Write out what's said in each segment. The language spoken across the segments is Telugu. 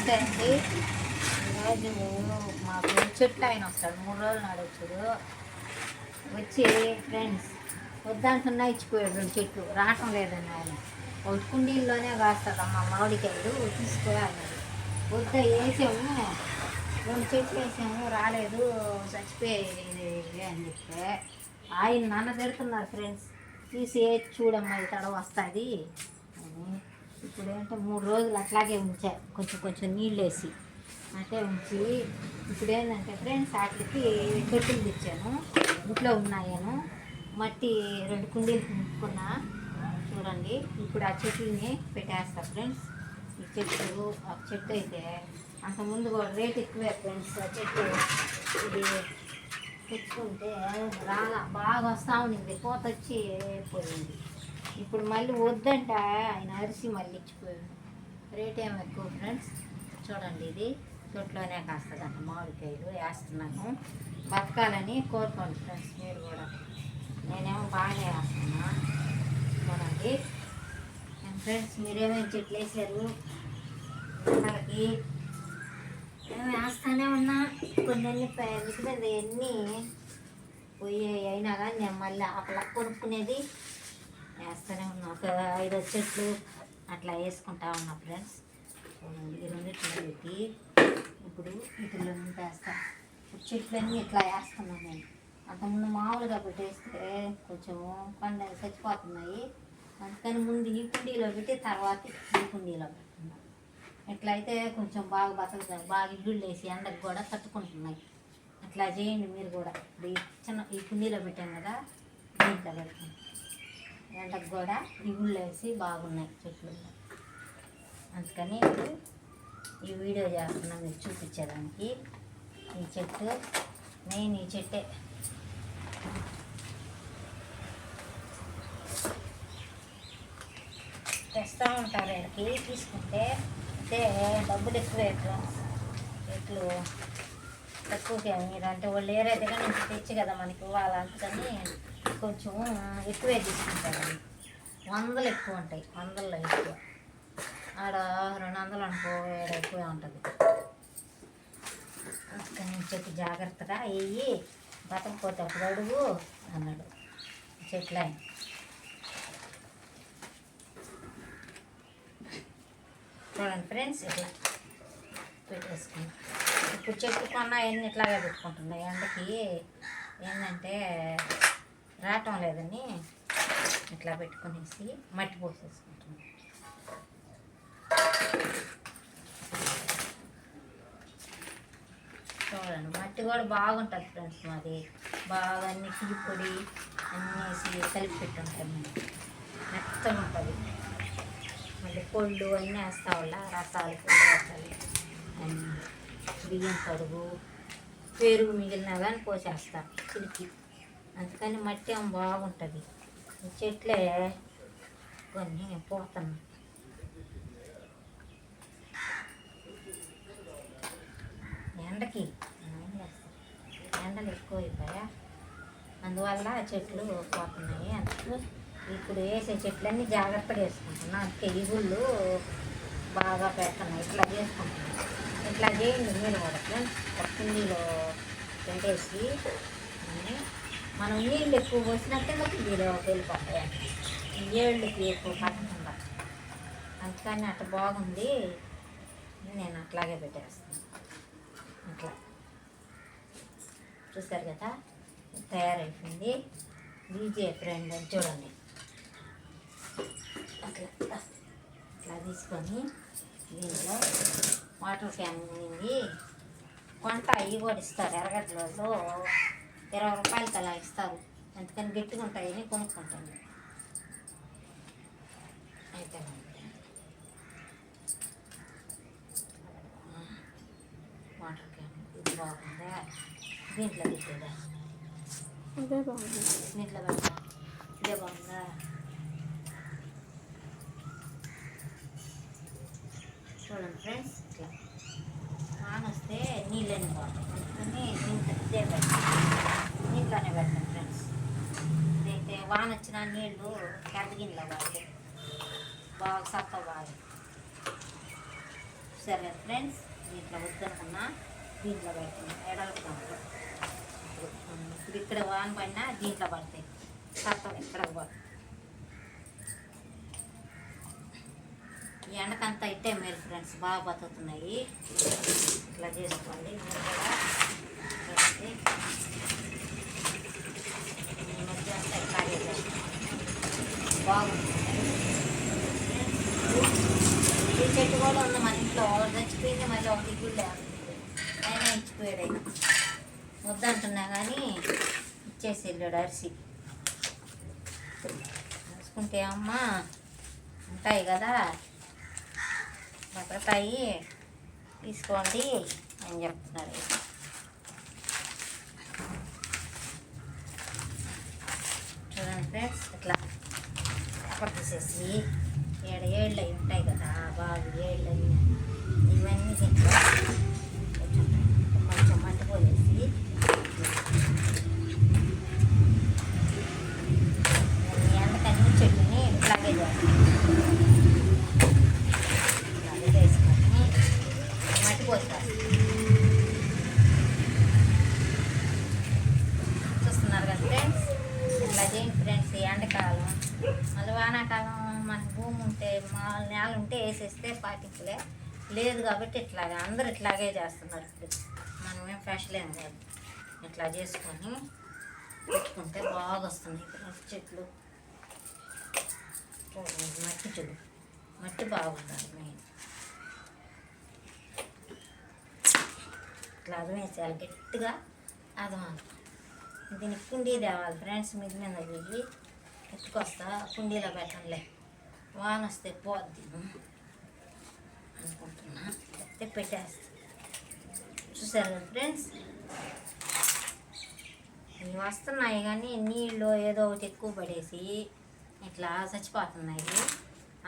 నమస్తే అండి. ఈరోజు మాకు చెట్టు ఆయన వస్తాడు, 3 రోజులు నడవచ్చుడు వచ్చి ఫ్రెండ్స్ వద్దంటున్నా ఇచ్చిపోయాడు. 2 చెట్లు రావటం లేదండి ఆయన. ఒకటి కుండీల్లోనే కాస్తాడమ్మా మామిడికాయలు తీసుకోవాలి. వద్ద వేసాము, 2 చెట్లు వేసాము, రాలేదు, చచ్చిపోయాయి అని చెప్తే ఆయన నన్ను తిడుతున్నారు ఫ్రెండ్స్. తీసి చూడమ్మా ఇది తడ వస్తుంది అని. ఇప్పుడు ఏంటంటే 3 రోజులు అట్లాగే ఉంచా, కొంచెం కొంచెం నీళ్ళు వేసి అంటే ఉంచి. ఇప్పుడు ఏంటంటే ఫ్రెండ్స్ వాటికి చెట్టులు తెచ్చాను, ఇంట్లో ఉన్నాయను మట్టి 2 కుండీలు నింపుకున్నా చూడండి. ఇప్పుడు ఆ చెట్లని పెట్టేస్తా ఫ్రెండ్స్. ఈ చెట్టు ఆ చెట్టు అయితే అంతకుముందు కూడా రేట్ ఎక్కువే ఫ్రెండ్స్. ఆ చెట్టు ఇది తెచ్చుకుంటే రాలా, బాగా వస్తూ ఉండింది, పోత వచ్చి పోయింది. ఇప్పుడు మళ్ళీ వద్దంట ఆయన అరిసి మళ్ళీ ఇచ్చిపోయాడు. రేట్ ఏమో ఎక్కువ ఫ్రెండ్స్. చూడండి ఇది తొట్లోనే కాస్తుందంట మామిడికాయలు వేస్తున్నాను. బతకాలని కోరుకోండి ఫ్రెండ్స్ మీరు కూడా. నేనేమో బాగానే వేస్తున్నా చూడండి. ఫ్రెండ్స్ మీరేమేమి చెట్లు వేసారు పిల్లలకి? మేము వేస్తానే ఉన్నా. కొన్ని మిగిలింది ఎన్ని పోయాయి అయినా కానీ నేను మళ్ళీ అట్లా కొనుక్కునేది వేస్తూనే ఉన్నా. ఒక 5 చెట్లు అట్లా వేసుకుంటా ఉన్నా ఫ్రెండ్స్. ఈ 2 పెట్టి ఇప్పుడు వీటిలో వేస్తాను. ఇప్పుడు చెట్లన్నీ ఇట్లా వేస్తున్నాను నేను. అంతకుముందు మామూలుగా పెట్టేస్తే కొంచెం పండు చచ్చిపోతున్నాయి. అందుకని ముందు ఈ కుండీలో పెట్టి తర్వాత ఈ కుండీలో పెడుతున్నాను. ఇట్లయితే కొంచెం బాగా బతుకుతాయి, బాగా ఇల్లు వేసి ఎండకు కూడా తట్టుకుంటున్నాయి. అట్లా చేయండి మీరు కూడా. ఇప్పుడు ఈ కుండీలో పెట్టాం కదా, దీంట్లో పెడతాం. ఎండకు కూడా ఇగుళ్ళు వేసి బాగున్నాయి చెట్లు. అందుకని ఇప్పుడు ఈ వీడియో చేస్తున్నాం మీకు చూపించేదానికి. ఈ చెట్టు మెయిన్ ఈ చెట్టే. తెస్తూ ఉంటారు వీళ్ళకి తీసుకుంటే. అంటే డబ్బులు ఎక్కువే ఫ్రెండ్స్. చెట్లు తక్కువకే మీరంటే వాళ్ళు ఏరే దగ్గర నుంచి తెచ్చి కదా మనకి ఇవ్వాలి. అందుకని కొంచెం ఎక్కువే తీసుకుంటారు. 100 ఎక్కువ ఉంటాయి, 100లో ఎక్కువ. ఆడ 200 అనుకో, ఎక్కువే ఉంటుంది. అందుకని చెట్టు జాగ్రత్తగా వెయ్యి, బతకపోతే అప్పుడు అడుగు అన్నాడు చెట్లు ఆయన. చూడండి ఫ్రెండ్స్ ఇట్లా పెట్టేసుకున్నాం. ఇప్పుడు చెట్టు కొన్నా ఎన్ని ఇట్లాగే పెట్టుకుంటున్నాయి. ఎండకి ఏంటంటే రావటం లేదని ఇట్లా పెట్టుకునేసి మట్టి పోసేసుకుంటున్నాం. చూడండి మట్టి కూడా బాగుంటుంది ఫ్రెండ్స్. మాది బాగా అన్ని టీ పొడి అన్నీ వేసి కలిపి పెట్టుంటాం. మెత్తగా ఉంటుంది. మళ్ళీ పొళ్ళు అన్నీ వేస్తా వాళ్ళ రసాలు పొళ్ళు వేస్తాయి. బియ్యం కడుగు పెరుగు మిగిలినా కానీ పోసేస్తా చిలికి. అందుకని మట్టి ఏమో బాగుంటుంది. చెట్లే కొన్ని పోతున్నాయి. ఎండకి ఎండలు ఎక్కువ అయిపోయా, అందువల్ల చెట్లు పోతున్నాయి. అందుకు ఇప్పుడు వేసే చెట్లన్నీ జాగ్రత్తగా వేసుకుంటున్నాం. అందుకే ఇగుళ్ళు బాగా పెడుతున్నాయి. ఇట్లా చేసుకుంటున్నాం. ఇట్లా చేయండి మీరు కూడా ఫ్రెండ్స్. కుండీలో పెట్టేసి మనం నీళ్ళు ఎక్కువ పోసినట్టే కుండీలో వెళ్ళిపోతాయి. ఏళ్ళకి ఎక్కువ పట్టకుండా. అందుకని అట్లా బాగుంది, నేను అట్లాగే పెట్టేస్తాను. అట్లా చూసారు కదా తయారైపోయింది. ఈజీ ఫ్రెండ్ అని చూడండి. అట్లా అట్లా తీసుకొని దీంట్లో వాటర్ క్యాన్ ఉంది. కొంట ఇవి కూడా ఇస్తారు ఎర్రగడ్డలో, 20 రూపాయలకి అలా ఇస్తారు. అందుకని గట్టిగా ఉంటాయని కొనుక్కుంటాను. అయితే వాటర్ క్యాన్ ఇది బాగుందా, దీంట్లో పెట్టేదా, ఇదే బాగుంది, దీంట్లో పెడతా, ఇదే బాగుందా. చూడండి ఫ్రెండ్స్ ఇట్లా వాన వస్తే నీళ్ళని పోతాయి. అందుకని ఇదే పెడతాను, నీళ్ళనే పెడతాను ఫ్రెండ్స్. ఇదైతే వాన వచ్చిన నీళ్ళు పెద్ద గిన్నెలో పడతాయి, బాగా సత్త బాగా. చూసారు కదా ఫ్రెండ్స్, దీంట్లో వద్దనుకున్నా దీంట్లో పెడుతున్నాం ఎడలుపుతాము. ఇప్పుడు ఇక్కడ వాన పడినా దీంట్లో పడతాయి, తప్ప ఎక్కడ పోతాయి. ఈ ఎండకంతా ఇట్టే మీరు ఫ్రెండ్స్ బాగా బతుకుతున్నాయి. ఇట్లా చేసుకోండి మీరు కూడా. ఈ మధ్య అంతా ఇట్లాగే బాగుంటుంది. ఈ చెట్టు కూడా ఉంది మన ఇంట్లో, చచ్చిపోయింది, మళ్ళీ ఒకటి గుళ్ళే అయినా ఇచ్చిపోయాడు. అయినా వద్దంటున్నా కానీ ఇచ్చేసి వెళ్ళాడు అరిసి. వేసుకుంటే అమ్మ ఉంటాయి కదా, బతుకుతాయి, తీసుకోండి అని చెప్తున్నారు. చూడండి ఫ్రెండ్స్, ఇట్లా తీసేసి ఏళ్ళు అవి ఉంటాయి కదా, బాగా ఏళ్ళు అవి ఇవన్నీ దీంట్లో కొంచెం మంటిపోయేసి ఎండకన్నీ చెట్టుని ఇట్లాగే చేసుకొని మట్టిపోస్తారు. చూస్తున్నారు కదా ఫ్రెండ్స్, ఇట్లా చేయండి ఫ్రెండ్స్. ఈ ఎండకాలం మళ్ళీ వానాకాలం మన భూమి ఉంటే మా నేల ఉంటే వేసేస్తే పాటింపులే, లేదు కాబట్టి ఇట్లాగే అందరూ ఇట్లాగే చేస్తున్నారు. ఇప్పుడు మనమేం స్పెషల్ ఏం కాదు, ఇట్లా చేసుకొని పెట్టుకుంటే బాగా వస్తున్నాయి ఫ్రెండ్స్ చెట్లు. మట్టి చూడు, మట్టి బాగుంటుంది మెయిన్. ఇట్లా అదం వేసేయాలి గట్టిగా, అదమాలి. దీనికి కుండీ తేవాలి ఫ్రెండ్స్, మిది మీద దిగి ఎత్తుకొస్తా, కుండీలో పెట్టంలే, వాన వస్తే పోద్ది అనుకుంటున్నా, అయితే పెట్టేస్తా. చూసారు కదా ఫ్రెండ్స్, ఇవి వస్తున్నాయి కానీ నీళ్ళు ఏదో ఒకటి ఎక్కువ పడేసి ఇట్లా చచ్చిపోతున్నాయి.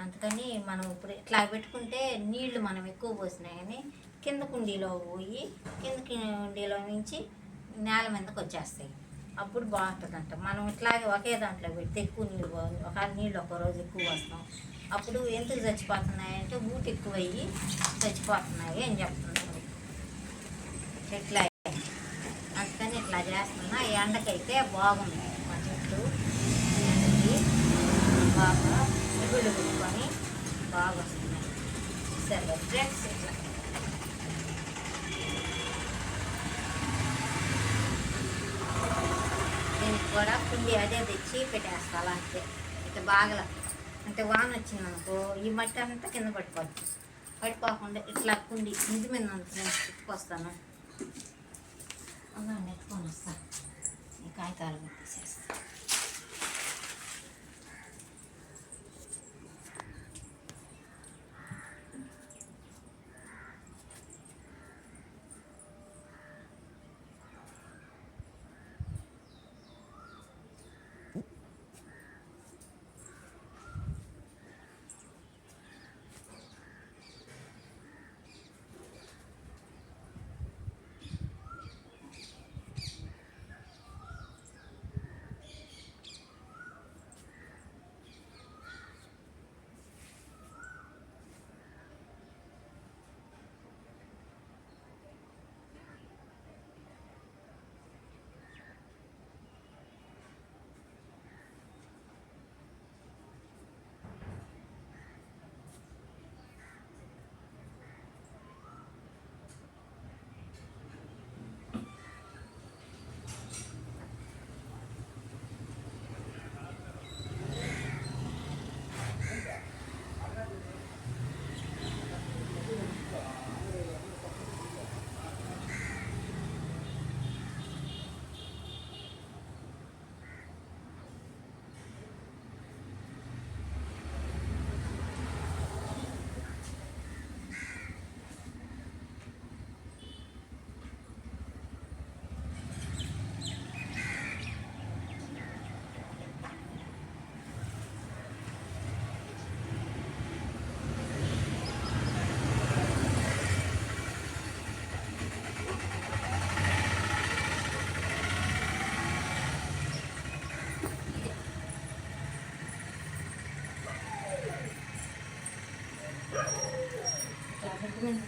అందుకని మనం ఇప్పుడు ఇట్లా పెట్టుకుంటే నీళ్లు మనం ఎక్కువ పోసినాయి కానీ కింద కుండీలో పోయి కింద కుండీలో నుంచి నేల మీదకి వచ్చేస్తాయి. అప్పుడు బాగుంటుందంట. మనం ఇట్లాగే ఒకే దాంట్లో పెడితే ఎక్కువ నీళ్ళు ఒక నీళ్ళు ఒక రోజు ఎక్కువ వస్తాం. అప్పుడు ఎందుకు చచ్చిపోతున్నాయి అంటే ఊటి ఎక్కువయ్యి చచ్చిపోతున్నాయి అని చెప్తున్నారు. ఇట్లా అందుకని ఇట్లా చేస్తున్నా. ఈ ఎండకైతే బాగుంది మా చెట్లు, ఎండకి బాగా ఎగుళ్ళు పెట్టుకొని బాగా వస్తున్నాయి. సరే ఫ్రెండ్స్, ఇట్లా దీనికి కూడా కుండీ అదే తెచ్చి పెట్టేస్తా. అలా అంతే అయితే బాగా అంటే వాన వచ్చిందనుకో ఈ మట్టి అంతా కింద పడిపోద్ది. పడిపోకుండా ఇట్లా కుండీ ఇంటి మీద ఫ్రెండ్స్ ఎత్తుకొస్తాను. అలా ఎత్తుకొని వస్తాను, ఈ కాగితాలు తీసేస్తాను.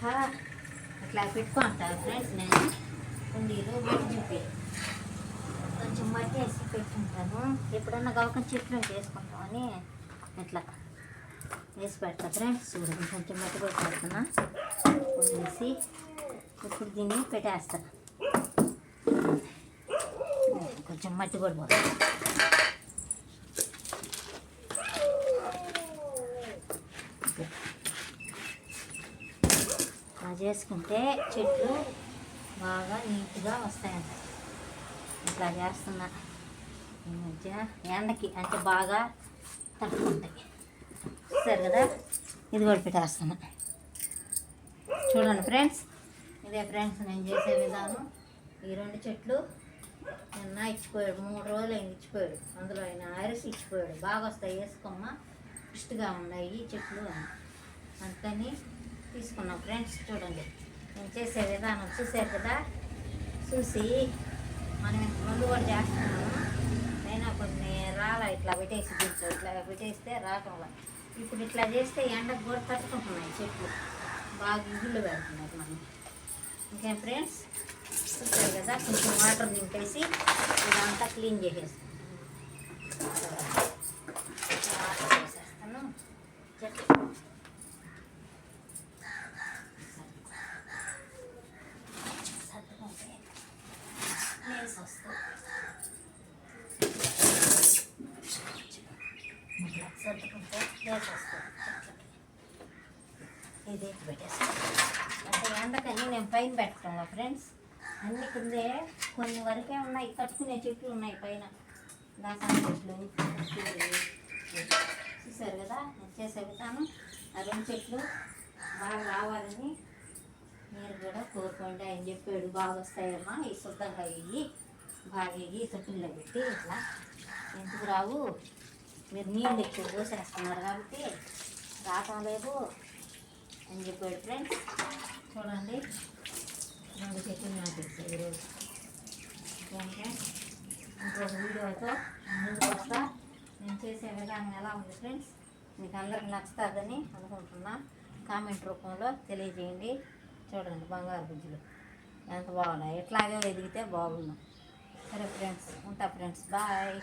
పెట్టాక ఇట్లా పెట్టుకుంటాను ఫ్రెండ్స్. నేను కుండీలో పెట్టి చూపి కొంచెం మట్టి వేసి పెట్టుకుంటాను. ఎప్పుడన్నా గవకం చెట్లు వేసుకుంటామని ఇట్లా వేసి పెడతా ఫ్రెండ్స్. చూడండి కొంచెం మట్టి కూడా పెడుతున్నా వేసి ఇప్పుడు దీన్ని పెట్టేస్తా. కొంచెం మట్టి కూడా పోతుంది. అలా చేసుకుంటే చెట్లు బాగా నీట్గా వస్తాయంట. ఇట్లా చేస్తున్నా ఈ మధ్య ఎండకి అంటే బాగా తట్టుకుంటాయి. చూస్తారు కదా, ఇది కూడా పెట్టేస్తున్నా. చూడండి ఫ్రెండ్స్, ఇదే ఫ్రెండ్స్ నేను చేసే విధానం. ఈ 2 చెట్లు నిన్న ఇచ్చిపోయాడు, 3 రోజులు అయింది ఇచ్చిపోయాడు. అందులో ఆయన అరిసి ఇచ్చిపోయాడు. బాగా వస్తాయి, వేసుకోమ్మ పుష్టిగా ఉన్నాయి చెట్లు అని. అందుకని తీసుకున్నాం ఫ్రెండ్స్. చూడండి నేను చేసే విధానం చూసారు కదా. చూసి మనం ఇంతకుముందు కూడా చేస్తున్నాము. అయినా కొన్ని ఇట్లా పెట్టేసి దీంట్లో ఇట్లా పెట్టేస్తే రావటంలో ఇప్పుడు ఇట్లా చేస్తే ఎండకు కూడా తట్టుకుంటున్నాయి చెట్లు. బాగా ఇగుళ్ళు పెడుతున్నాయి మనం. ఇంకేం ఫ్రెండ్స్, చూసారు కదా. కొంచెం వాటర్ నింపేసి ఇదంతా క్లీన్ చేసేస్తాను. వాటర్ వేసేస్తాను. చెట్లు సర్దుకుంటే ప్లేస్ వస్తుంది. సర్దుకుంటే ప్లేస్ వస్తుంది. ఇది పెట్టేస్తాను. అంటే ఎండకని నేను పైన పెట్టడం ఫ్రెండ్స్. అన్ని కిందే కొన్ని వరకే ఉన్నాయి, కట్టుకునే చెట్లు ఉన్నాయి పైన. దాసాల చెట్లు చూసారు కదా. నేను చేసే విధానం ఆ 2 చెట్లు బాగా రావాలని మీరు కూడా కోరుకోండి. ఆయన చెప్పాడు బాగా వస్తాయమ్మా ఈ శుద్ధంగా ఇవి బాగా ఇవి తొట్టుల్లో పెట్టి ఇట్లా ఎందుకు రావు, మీరు నీళ్ళు ఎక్కువ పోసేస్తున్నారు కాబట్టి రావటం లేదు అని చెప్పాడు ఫ్రెండ్స్. చూడండి 2 చెట్లు నాటేస్తాయి ఈరోజు. ఇంకొక వీడియోతో ముందుకు వస్తా. నేను చేసే విధానం ఎలా ఉంది ఫ్రెండ్స్, మీకు అందరికి నచ్చుతుందని అనుకుంటున్నా. కామెంట్ రూపంలో తెలియజేయండి. చూడండి బంగారు గుజ్జులు ఎంత బాగున్నాయి. ఎట్లాగే ఎదిగితే బాగున్నాం. సరే ఫ్రెండ్స్, ఉంటా ఫ్రెండ్స్, బాయ్.